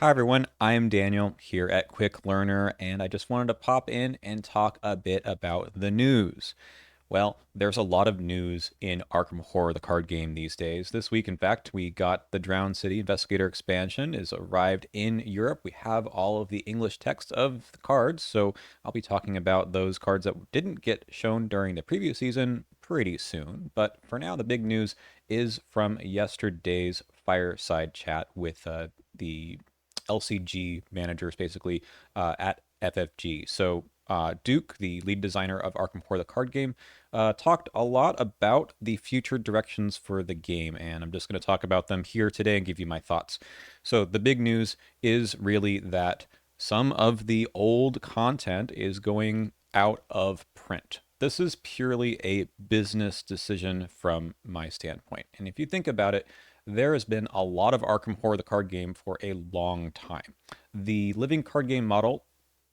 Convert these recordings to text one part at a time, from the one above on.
Hi everyone, I'm Daniel here at Quick Learner, and I just wanted to pop in and talk a bit about the news. Well, there's a lot of news in Arkham Horror, the card game these days. This week, in fact, we got the Drowned City Investigator expansion is arrived in Europe. We have all of the English text of the cards, so I'll be talking about those cards that didn't get shown during the previous season pretty soon. But for now, the big news is from yesterday's fireside chat with the LCG managers, basically at FFG. So Duke, the lead designer of Arkham Horror, the card game, talked a lot about the future directions for the game, and I'm just going to talk about them here today and give you my thoughts. So the big news is really that some of the old content is going out of print. This is purely a business decision from my standpoint. And if you think about it, there has been a lot of Arkham Horror, the card game, for a long time. The living card game model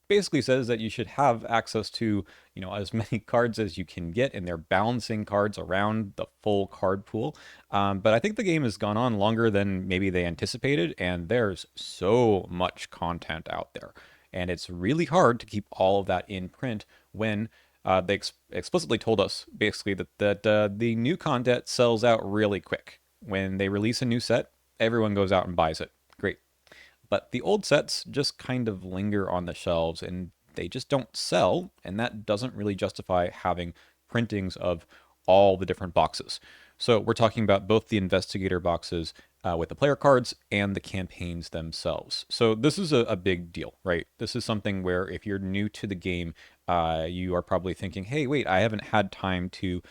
basically says that you should have access to, as many cards as you can get, and they're balancing cards around the full card pool. But I think the game has gone on longer than maybe they anticipated, and there's so much content out there. And it's really hard to keep all of that in print when they explicitly told us basically that the new content sells out really quick. When they release a new set, everyone goes out and buys it. Great. But the old sets just kind of linger on the shelves and they just don't sell, and that doesn't really justify having printings of all the different boxes. So we're talking about both the investigator boxes with the player cards and the campaigns themselves. So this is a big deal, right? This is something where if you're new to the game, you are probably thinking, hey, wait, I haven't had time to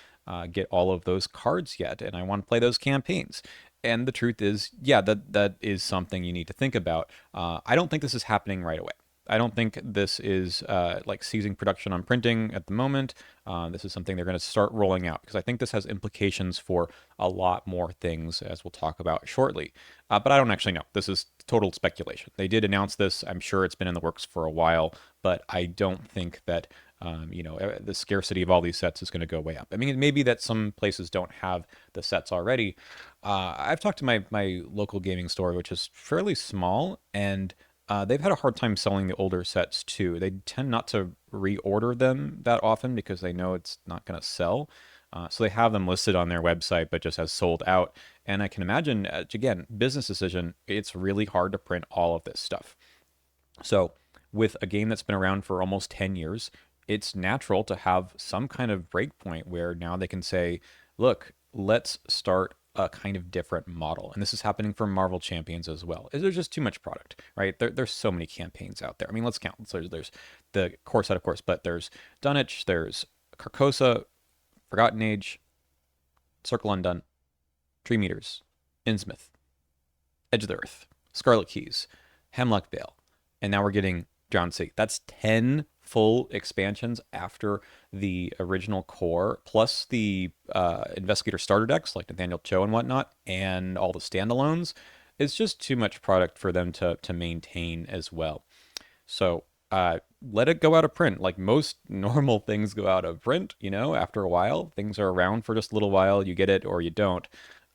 get all of those cards yet, and I want to play those campaigns. And the truth is, yeah, that is something you need to think about. I don't think this is happening right away. I don't think this is like seizing production on printing at the moment. This is something they're going to start rolling out because I think this has implications for a lot more things, as we'll talk about shortly. But I don't actually know. This is total speculation. They did announce this. I'm sure it's been in the works for a while, but I don't think that the scarcity of all these sets is going to go way up. I mean, it may be that some places don't have the sets already. I've talked to my local gaming store, which is fairly small, and they've had a hard time selling the older sets too. They tend not to reorder them that often because they know it's not going to sell. So they have them listed on their website, but just as sold out. And I can imagine, again, business decision, it's really hard to print all of this stuff. So with a game that's been around for almost 10 years, it's natural to have some kind of breakpoint where now they can say, look, let's start a kind of different model. And this is happening for Marvel Champions as well. There's just too much product, right? There's so many campaigns out there. I mean, let's count. So there's the core set, of course, but there's Dunwich, there's Carcosa, Forgotten Age, Circle Undone, Dream Eaters, Innsmouth, Edge of the Earth, Scarlet Keys, Hemlock Vale, and now we're getting Drowned City. That's 10 full expansions after the original core, plus the investigator starter decks like Nathaniel Cho and whatnot, and all the standalones. It's just too much product for them to maintain as well. So let it go out of print. Like most normal things go out of print, after a while. Things are around for just a little while. You get it or you don't.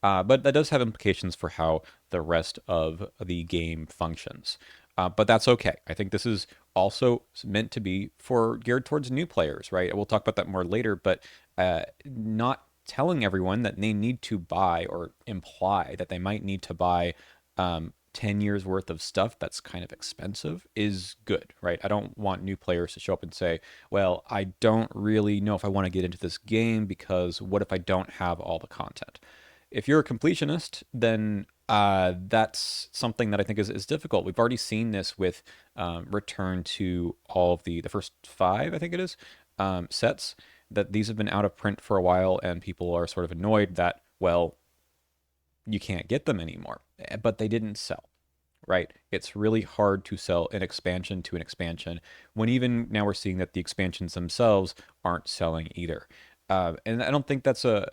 But that does have implications for how the rest of the game functions. But that's okay. I think this is also meant to be for geared towards new players, right? We'll talk about that more later, but not telling everyone that they need to buy or imply that they might need to buy 10 years worth of stuff that's kind of expensive is good, right? I don't want new players to show up and say, well, I don't really know if I want to get into this game because what if I don't have all the content? If you're a completionist, then that's something that I think is difficult. We've already seen this with Return to all of the first five, I think it is, sets, that these have been out of print for a while, and people are sort of annoyed that, well, you can't get them anymore. But they didn't sell, right? It's really hard to sell an expansion to an expansion when even now we're seeing that the expansions themselves aren't selling either. And I don't think that's a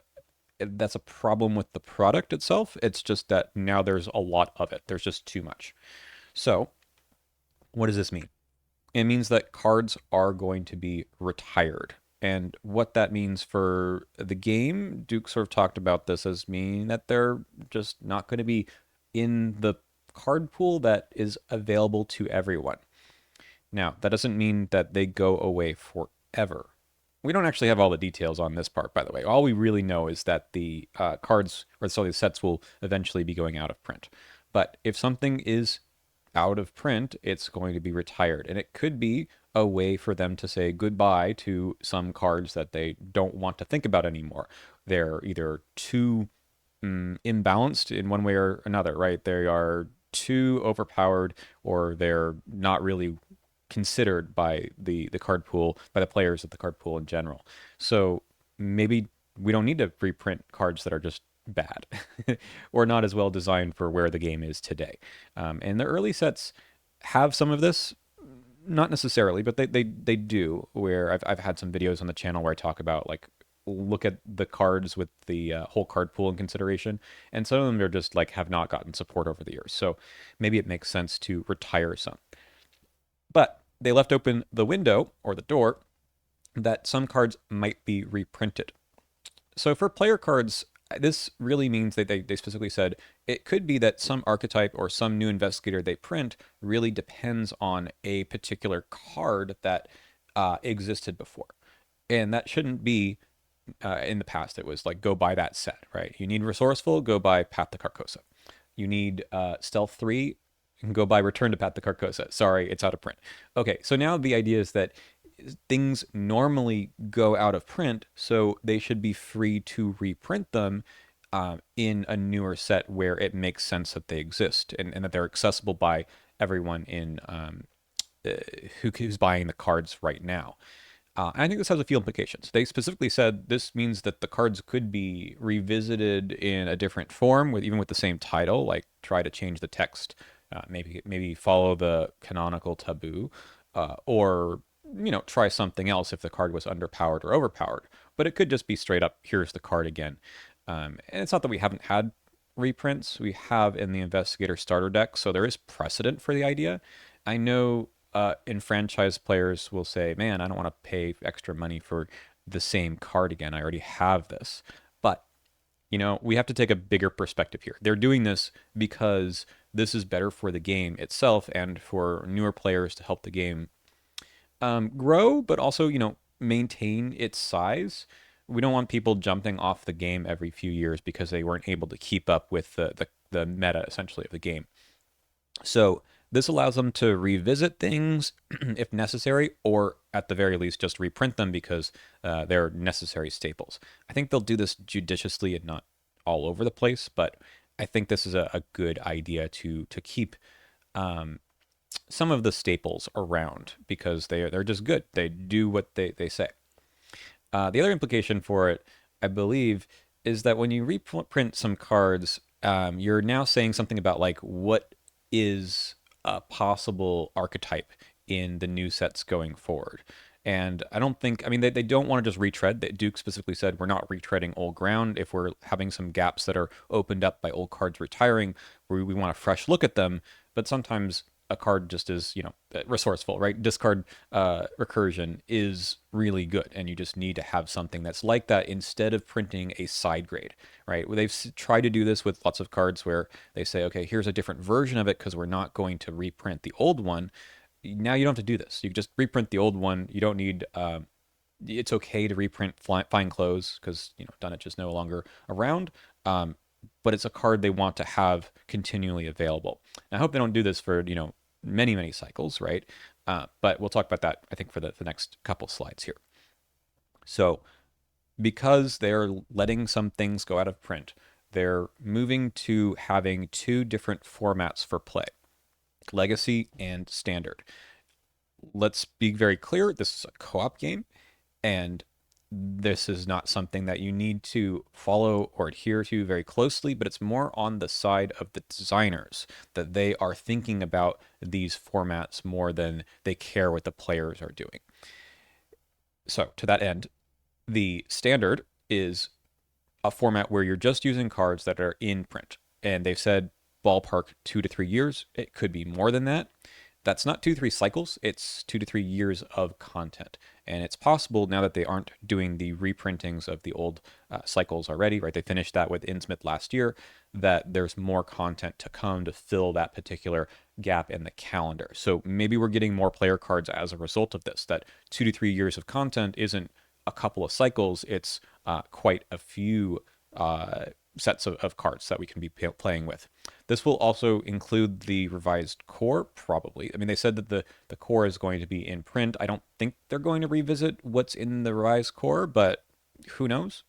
problem with the product itself. It's just that now there's a lot of it. There's just too much. So, what does this mean? It means that cards are going to be retired. And what that means for the game, Duke sort of talked about this as meaning that they're just not going to be in the card pool that is available to everyone. Now, that doesn't mean that they go away forever. We don't actually have all the details on this part, by the way. All we really know is that the cards, or sorry, the sets will eventually be going out of print. But if something is out of print, it's going to be retired. And it could be a way for them to say goodbye to some cards that they don't want to think about anymore. They're either too imbalanced in one way or another, right? They are too overpowered, or they're not really considered by the card pool, by the players of the card pool in general. So maybe we don't need to reprint cards that are just bad or not as well designed for where the game is today. And the early sets have some of this, not necessarily, but they do. Where I've had some videos on the channel where I talk about like look at the cards with the whole card pool in consideration, and some of them are just like have not gotten support over the years. So maybe it makes sense to retire some. But they left open the window or the door that some cards might be reprinted. So for player cards, this really means that they specifically said it could be that some archetype or some new investigator they print really depends on a particular card that existed before. And that shouldn't be in the past. It was like, go buy that set, right? You need Resourceful, go buy Path to Carcosa. You need Stealth 3, go buy Return to Path to Carcosa. Sorry, it's out of print. Okay, so now the idea is that things normally go out of print, so they should be free to reprint them in a newer set where it makes sense that they exist, and that they're accessible by everyone in who's buying the cards right now. And I think this has a few implications. They specifically said this means that the cards could be revisited in a different form, with even with the same title, like try to change the text, maybe follow the canonical taboo, or try something else if the card was underpowered or overpowered. But it could just be straight up, here's the card again. And it's not that we haven't had reprints. We have in the Investigator starter deck, so there is precedent for the idea. I know enfranchised players will say, man, I don't want to pay extra money for the same card again. I already have this. But, we have to take a bigger perspective here. They're doing this because this is better for the game itself and for newer players to help the game grow, but also, maintain its size. We don't want people jumping off the game every few years because they weren't able to keep up with the meta, essentially, of the game. So this allows them to revisit things if necessary, or at the very least, just reprint them because they're necessary staples. I think they'll do this judiciously and not all over the place, but I think this is a good idea to keep some of the staples around because they're just good. They do what they say. The other implication for it, I believe, is that when you reprint some cards, you're now saying something about like what is a possible archetype in the new sets going forward. And I don't think, I mean, they don't want to just retread. Duke specifically said we're not retreading old ground. If we're having some gaps that are opened up by old cards retiring, we want a fresh look at them. But sometimes a card just is, resourceful, right? Discard recursion is really good, and you just need to have something that's like that instead of printing a side grade, right? They've tried to do this with lots of cards where they say, okay, here's a different version of it because we're not going to reprint the old one. Now you don't have to do this. You just reprint the old one. You don't need. It's okay to reprint Fine Clothes because Dunwich is no longer around. But it's a card they want to have continually available. And I hope they don't do this for many cycles, right? But we'll talk about that, I think, for the next couple slides here. So because they're letting some things go out of print, they're moving to having two different formats for play, Legacy and Standard. Let's be very clear, this is a co-op game, and this is not something that you need to follow or adhere to very closely, but it's more on the side of the designers that they are thinking about these formats more than they care what the players are doing. So to that end, the Standard is a format where you're just using cards that are in print, and they've said ballpark 2 to 3 years. It could be more than that. That's not 2 to 3 cycles, it's 2 to 3 years of content. And it's possible now that they aren't doing the reprintings of the old cycles already, right? They finished that with Innsmouth last year, that there's more content to come to fill that particular gap in the calendar. So maybe we're getting more player cards as a result of this, that 2 to 3 years of content isn't a couple of cycles, it's quite a few sets of cards that we can be playing with. This will also include the revised core, probably. I mean, they said that the core is going to be in print. I don't think they're going to revisit what's in the revised core, but who knows?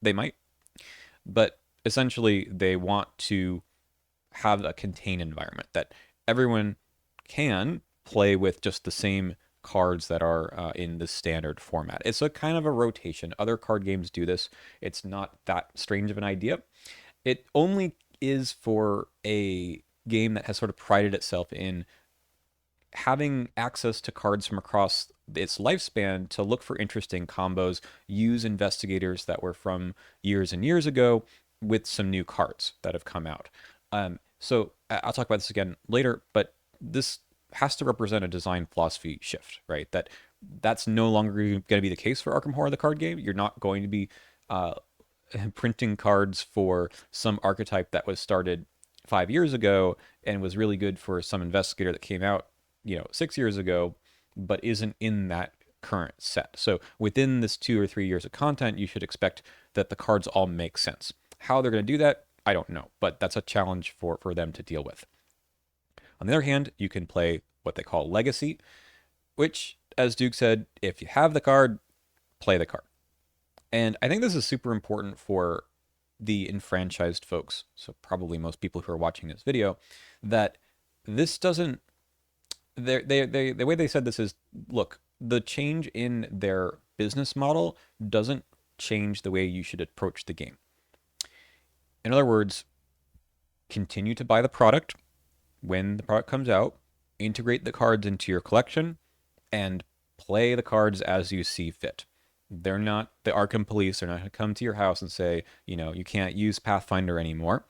They might. But essentially, they want to have a contained environment that everyone can play with just the same cards that are in the standard format. It's a kind of a rotation. Other card games do this. It's not that strange of an idea. It only is for a game that has sort of prided itself in having access to cards from across its lifespan to look for interesting combos, use investigators that were from years and years ago with some new cards that have come out. So I'll talk about this again later, but this has to represent a design philosophy shift, right? That's no longer going to be the case for Arkham Horror, the card game. You're not going to be uh, printing cards for some archetype that was started 5 years ago and was really good for some investigator that came out, 6 years ago, but isn't in that current set. So within this 2 or 3 years of content, you should expect that the cards all make sense. How they're going to do that, I don't know, but that's a challenge for them to deal with. On the other hand, you can play what they call Legacy, which, as Duke said, if you have the card, play the card. And I think this is super important for the enfranchised folks, so probably most people who are watching this video, that this doesn't. The way they said this is, look, the change in their business model doesn't change the way you should approach the game. In other words, continue to buy the product when the product comes out, integrate the cards into your collection, and play the cards as you see fit. They're not the Arkham police. They're not going to come to your house and say, you can't use Pathfinder anymore.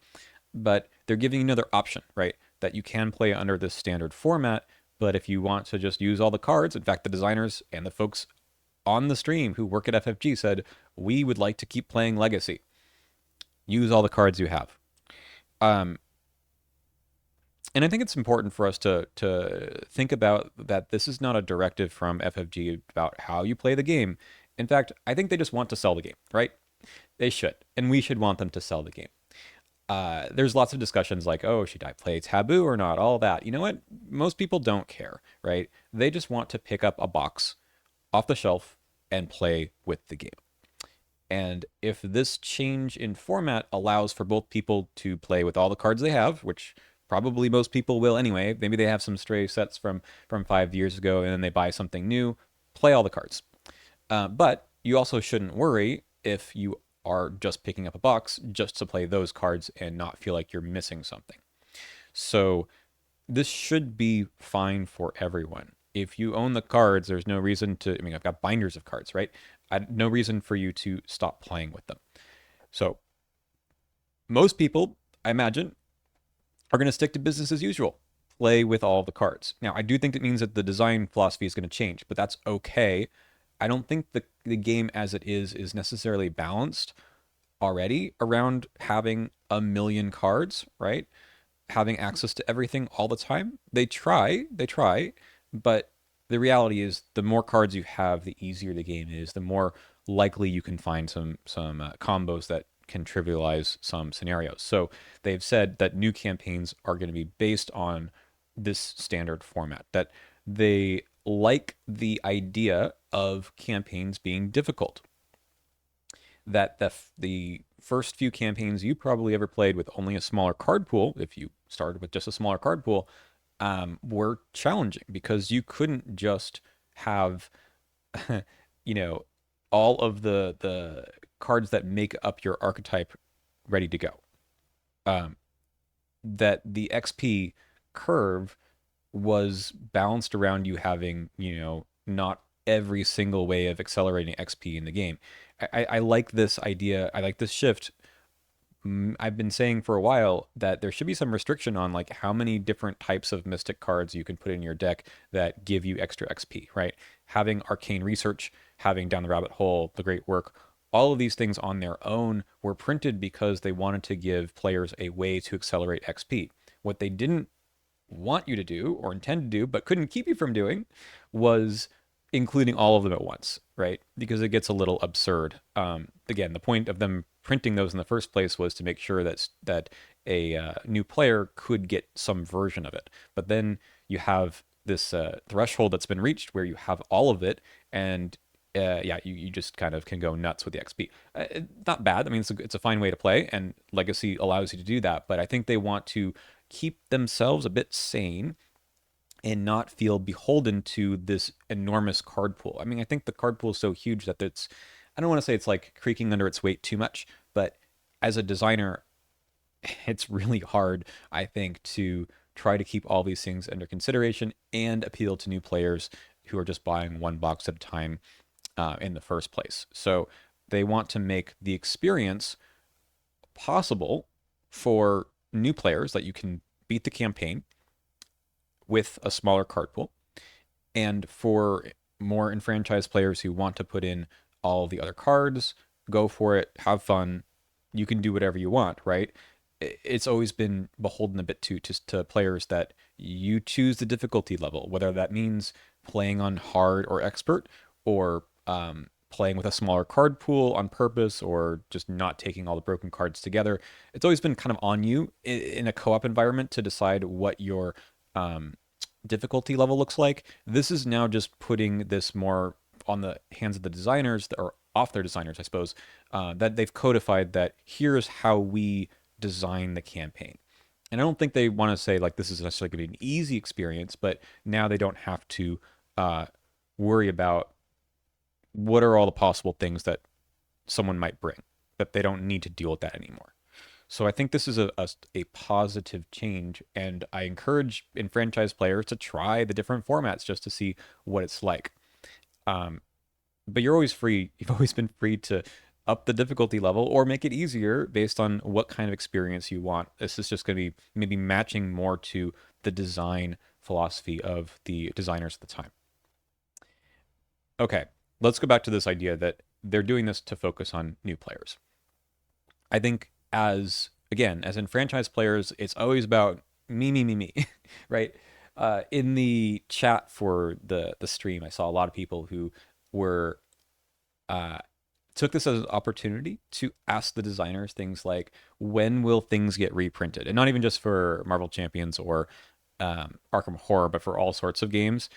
But they're giving you another option, right? That you can play under this standard format. But if you want to just use all the cards, in fact, the designers and the folks on the stream who work at FFG said, we would like to keep playing Legacy. Use all the cards you have. And I think it's important for us to think about that this is not a directive from FFG about how you play the game. In fact, I think they just want to sell the game, right? They should, and we should want them to sell the game. There's lots of discussions like, oh, should I play Taboo or not? All that. You know what? Most people don't care, right? They just want to pick up a box off the shelf and play with the game. And if this change in format allows for both people to play with all the cards they have, which probably most people will anyway, maybe they have some stray sets from 5 years ago and then they buy something new, play all the cards. But you also shouldn't worry if you are just picking up a box just to play those cards and not feel like you're missing something. So this should be fine for everyone. If you own the cards, there's no reason to, I've got binders of cards, right? No reason for you to stop playing with them. So most people, I imagine, are going to stick to business as usual. Play with all the cards. Now, I do think it means that the design philosophy is going to change, but that's okay. I don't think the game as it is necessarily balanced already around having a million cards, right? Having access to everything all the time. They try, but the reality is the more cards you have, the easier the game is, the more likely you can find some combos that can trivialize some scenarios. So they've said that new campaigns are going to be based on this standard format, that they like the idea of campaigns being difficult. That the first few campaigns you probably ever played with only a smaller card pool, if you started with just a smaller card pool, were challenging because you couldn't just have, all of the cards that make up your archetype ready to go. That the XP curve was balanced around you having, not every single way of accelerating XP in the game. I like this idea. I like this shift I've been saying for a while that there should be some restriction on like how many different types of mystic cards you can put in your deck that give you extra XP, right? Having arcane research, having down the rabbit hole, the great work, all of these things on their own were printed because they wanted to give players a way to accelerate XP. What they didn't want you to do or intend to do, but couldn't keep you from doing, was including all of them at once, right? Because it gets a little absurd. Again, the point of them printing those in the first place was to make sure that a new player could get some version of it. But then you have this threshold that's been reached where you have all of it, and yeah, you just kind of can go nuts with the XP. Not bad. I mean, it's a fine way to play, and Legacy allows you to do that. But I think they want to keep themselves a bit sane and not feel beholden to this enormous card pool. I mean, I think the card pool is so huge that it's, I don't want to say it's like creaking under its weight too much, but as a designer, it's really hard, I think, to try to keep all these things under consideration and appeal to new players who are just buying one box at a time in the first place. So they want to make the experience possible for new players that you can beat the campaign with a smaller card pool, and for more enfranchised players who want to put in all the other cards, go for it, have fun. You can do whatever you want, right? It's always been beholden a bit to players that you choose the difficulty level, whether that means playing on hard or expert, or playing with a smaller card pool on purpose, or just not taking all the broken cards together. It's always been kind of on you in a co-op environment to decide what your um, difficulty level looks like. This is now just putting this more on the hands of the designers, or off their designers, I suppose, that they've codified that here's how we design the campaign. And I don't think they want to say like this is necessarily going to be an easy experience, but now they don't have to worry about what are all the possible things that someone might bring, that they don't need to deal with that anymore. So I think this is a positive change, and I encourage enfranchised players to try the different formats just to see what it's like. Um, but you're always free. You've always been free to up the difficulty level or make it easier based on what kind of experience you want. This is just going to be maybe matching more to the design philosophy of the designers at the time. Okay, let's go back to this idea that they're doing this to focus on new players. I think as enfranchised players, it's always about me, me, me, me, right? In the chat for the stream, I saw a lot of people who were uh, took this as an opportunity to ask the designers things like, when will things get reprinted? And not even just for Marvel Champions or Arkham Horror, but for all sorts of games.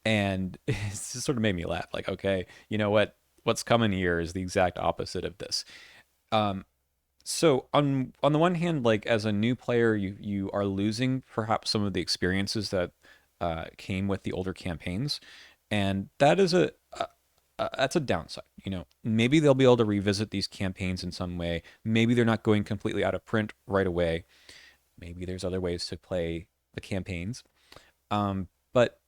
And it just sort of made me laugh. Like, okay, you know what? What's coming here is the exact opposite of this. Um, so on the one hand, like as a new player, you are losing perhaps some of the experiences that came with the older campaigns, and that is that's a downside. You know, maybe they'll be able to revisit these campaigns in some way. Maybe they're not going completely out of print right away. Maybe there's other ways to play the campaigns. But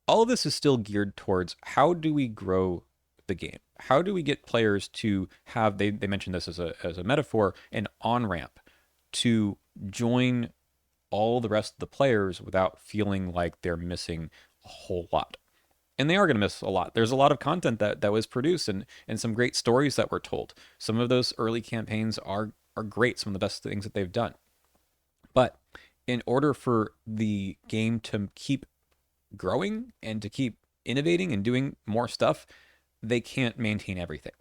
all of this is still geared towards how do we grow the game? How do we get players to have, they mentioned this as a metaphor, an on ramp to join all the rest of the players without feeling like they're missing a whole lot. And they are going to miss a lot. There's a lot of content that was produced, and some great stories that were told. Some of those early campaigns are great, some of the best things that they've done. But in order for the game to keep growing and to keep innovating and doing more stuff, they can't maintain everything.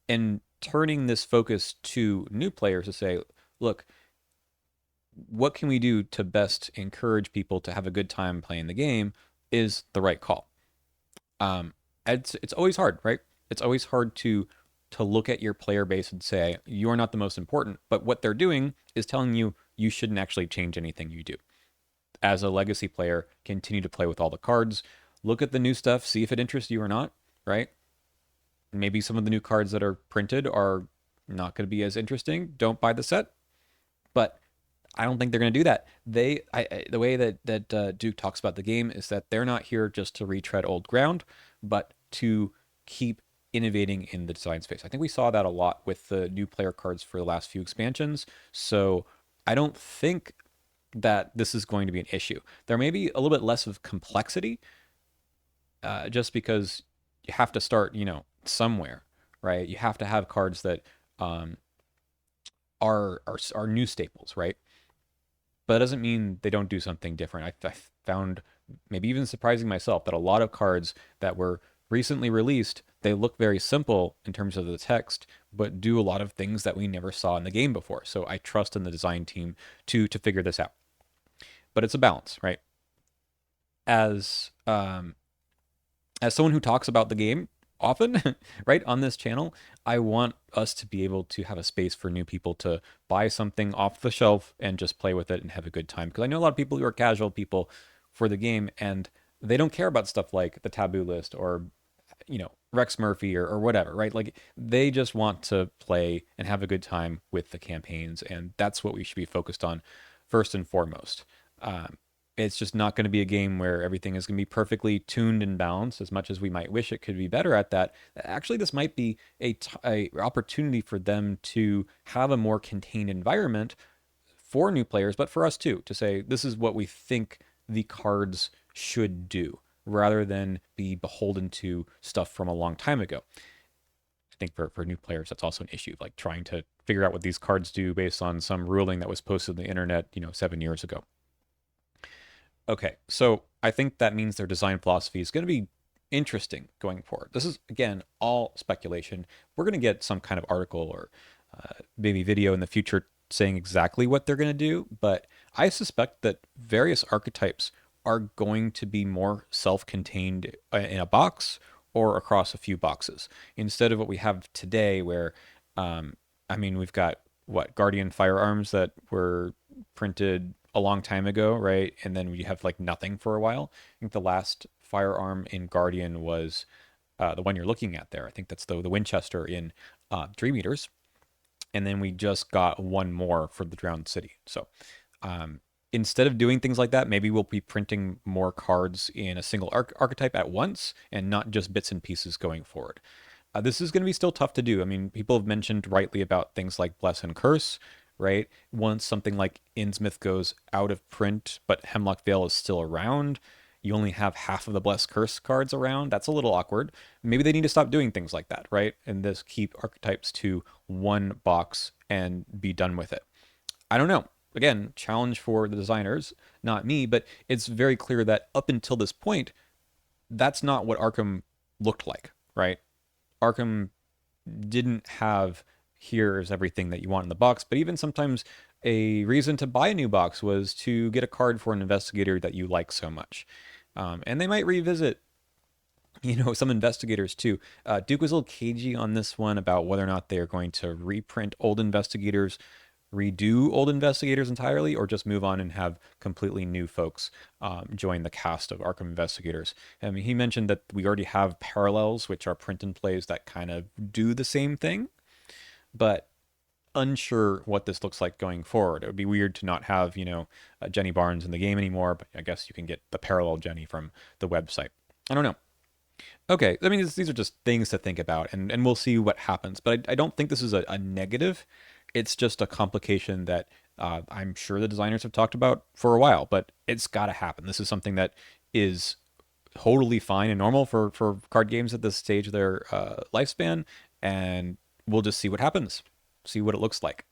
And turning this focus to new players to say, look, what can we do to best encourage people to have a good time playing the game is the right call. Um, it's always hard, right? It's always hard to look at your player base and say you're not the most important, but what they're doing is telling you you shouldn't actually change anything you do. As a legacy player, continue to play with all the cards. Look at the new stuff, see if it interests you or not, right? Maybe some of the new cards that are printed are not going to be as interesting. Don't buy the set. But I don't think they're going to do that. The way that Duke talks about the game is that they're not here just to retread old ground, but to keep innovating in the design space. I think we saw that a lot with the new player cards for the last few expansions. So I don't think that this is going to be an issue. There may be a little bit less of complexity, just because you have to start, somewhere, right? You have to have cards that um, are new staples, right? But that doesn't mean they don't do something different. I found, maybe even surprising myself, that a lot of cards that were recently released, they look very simple in terms of the text, but do a lot of things that we never saw in the game before. So I trust in the design team to figure this out. But it's a balance, right? As as someone who talks about the game often, right, on this channel, I want us to be able to have a space for new people to buy something off the shelf and just play with it and have a good time. Because I know a lot of people who are casual people for the game, and they don't care about stuff like the taboo list or, Rex Murphy or whatever, right? Like, they just want to play and have a good time with the campaigns, and that's what we should be focused on first and foremost. Um, it's just not going to be a game where everything is going to be perfectly tuned and balanced as much as we might wish it could be better at that. Actually, this might be a opportunity for them to have a more contained environment for new players, but for us too, to say this is what we think the cards should do rather than be beholden to stuff from a long time ago. I think for new players, that's also an issue, like trying to figure out what these cards do based on some ruling that was posted on the internet, 7 years ago. Okay, so I think that means their design philosophy is going to be interesting going forward. This is, again, all speculation. We're going to get some kind of article or maybe video in the future saying exactly what they're going to do, but I suspect that various archetypes are going to be more self-contained in a box or across a few boxes instead of what we have today, where, we've got what, Guardian firearms that were printed a long time ago, right? And then we have like nothing for a while. I think the last firearm in Guardian was the one you're looking at there. I think that's the Winchester in Dream Eaters. And then we just got one more for the Drowned City. So instead of doing things like that, maybe we'll be printing more cards in a single archetype at once and not just bits and pieces going forward. This is going to be still tough to do. I mean, people have mentioned rightly about things like Bless and Curse, right? Once something like Innsmouth goes out of print, but Hemlock Vale is still around, you only have half of the Bless Curse cards around. That's a little awkward. Maybe they need to stop doing things like that, right? And just keep archetypes to one box and be done with it. I don't know. Again, challenge for the designers, not me, but it's very clear that up until this point, that's not what Arkham looked like, right? Arkham didn't have here's everything that you want in the box, but even sometimes a reason to buy a new box was to get a card for an investigator that you like so much. And they might revisit, some investigators too. Duke was a little cagey on this one about whether or not they're going to reprint old investigators, redo old investigators entirely, or just move on and have completely new folks join the cast of Arkham investigators. I mean, he mentioned that we already have parallels, which are print and plays that kind of do the same thing, but unsure what this looks like going forward. It would be weird to not have, Jenny Barnes in the game anymore, but I guess you can get the parallel Jenny from the website. I don't know. Okay, I mean, these are just things to think about, and we'll see what happens. But I don't think this is a negative. It's just a complication that I'm sure the designers have talked about for a while, but it's got to happen. This is something that is totally fine and normal for card games at this stage of their lifespan, and we'll just see what happens, see what it looks like.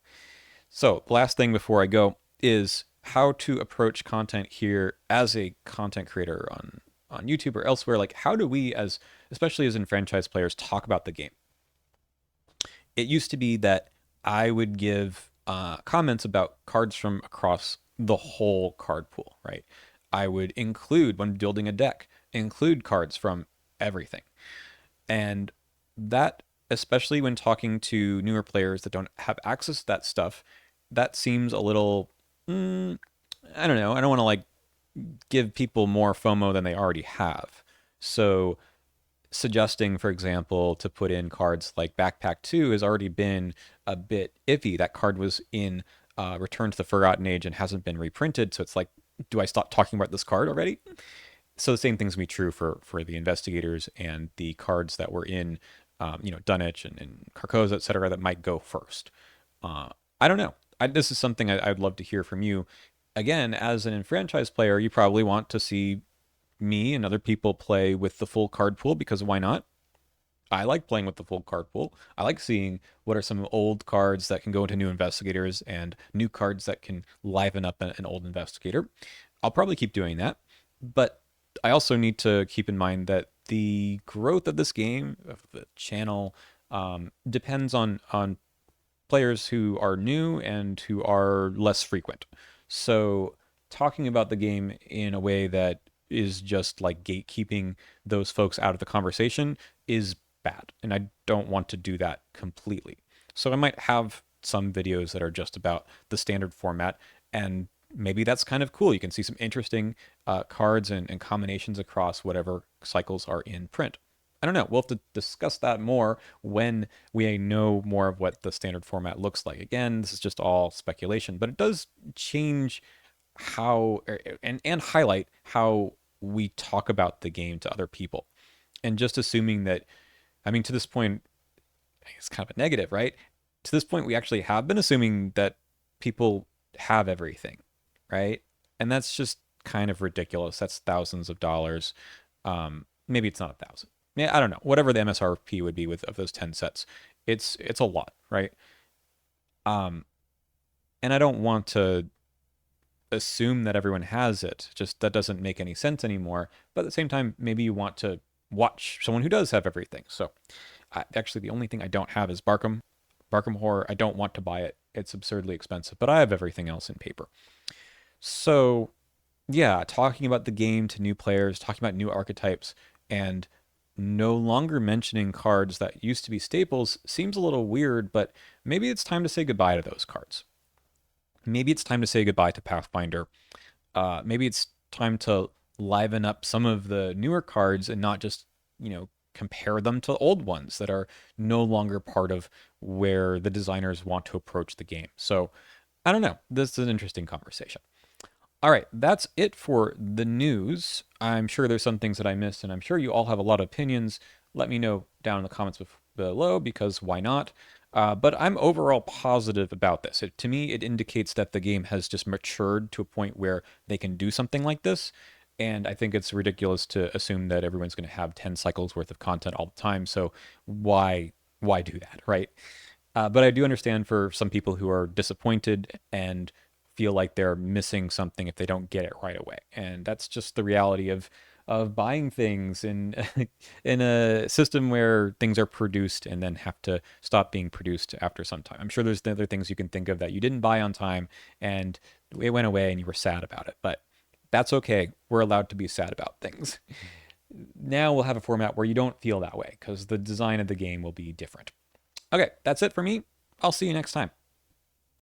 So the last thing before I go is how to approach content here as a content creator on YouTube or elsewhere. Like, how do we, as especially as enfranchised players, talk about the game? It used to be that I would give comments about cards from across the whole card pool, right? I would include, when building a deck, include cards from everything. And that, especially when talking to newer players that don't have access to that stuff, that seems a little, I don't know. I don't want to like give people more FOMO than they already have. So suggesting, for example, to put in cards like Backpack 2 has already been a bit iffy. That card was in Return to the Forgotten Age and hasn't been reprinted. So it's like, do I stop talking about this card already? So the same thing's going to be true for the investigators and the cards that were in Dunwich and Carcosa, etc., that might go first. I don't know. This is something I'd love to hear from you. Again, as an enfranchised player, you probably want to see me and other people play with the full card pool because why not? I like playing with the full card pool. I like seeing what are some old cards that can go into new investigators and new cards that can liven up an old investigator. I'll probably keep doing that, but I also need to keep in mind that the growth of this game, of the channel, depends on players who are new and who are less frequent. So talking about the game in a way that is just like gatekeeping those folks out of the conversation is bad. And I don't want to do that completely. So I might have some videos that are just about the standard format, and maybe that's kind of cool. You can see some interesting cards and combinations across whatever cycles are in print. I don't know. We'll have to discuss that more when we know more of what the standard format looks like. Again, this is just all speculation, but it does change how and highlight how we talk about the game to other people. And just assuming that, I mean, to this point, it's kind of a negative, right? To this point, we actually have been assuming that people have everything, right? And that's just kind of ridiculous. That's thousands of dollars. Maybe it's not 1,000. Yeah, I don't know. Whatever the MSRP would be with of those 10 sets, it's a lot, right? Um, and I don't want to assume that everyone has it. Just that doesn't make any sense anymore. But at the same time, maybe you want to watch someone who does have everything. So, actually, the only thing I don't have is Arkham Horror. I don't want to buy it. It's absurdly expensive, but I have everything else in paper. So, yeah, talking about the game to new players, talking about new archetypes, and no longer mentioning cards that used to be staples seems a little weird, but maybe it's time to say goodbye to those cards. Maybe it's time to say goodbye to Pathfinder. Maybe it's time to liven up some of the newer cards and not just, compare them to old ones that are no longer part of where the designers want to approach the game. So I don't know. This is an interesting conversation. All right, that's it for the news. I'm sure there's some things that I missed, and I'm sure you all have a lot of opinions. Let me know down in the comments below because why not? But I'm overall positive about this. To me, it indicates that the game has just matured to a point where they can do something like this. And I think it's ridiculous to assume that everyone's going to have 10 cycles worth of content all the time. So why do that, right? But I do understand for some people who are disappointed and feel like they're missing something if they don't get it right away. And that's just the reality of buying things in in a system where things are produced and then have to stop being produced after some time. I'm sure there's other things you can think of that you didn't buy on time and it went away and you were sad about it, but that's okay. We're allowed to be sad about things. Now we'll have a format where you don't feel that way because the design of the game will be different. Okay, that's it for me. I'll see you next time.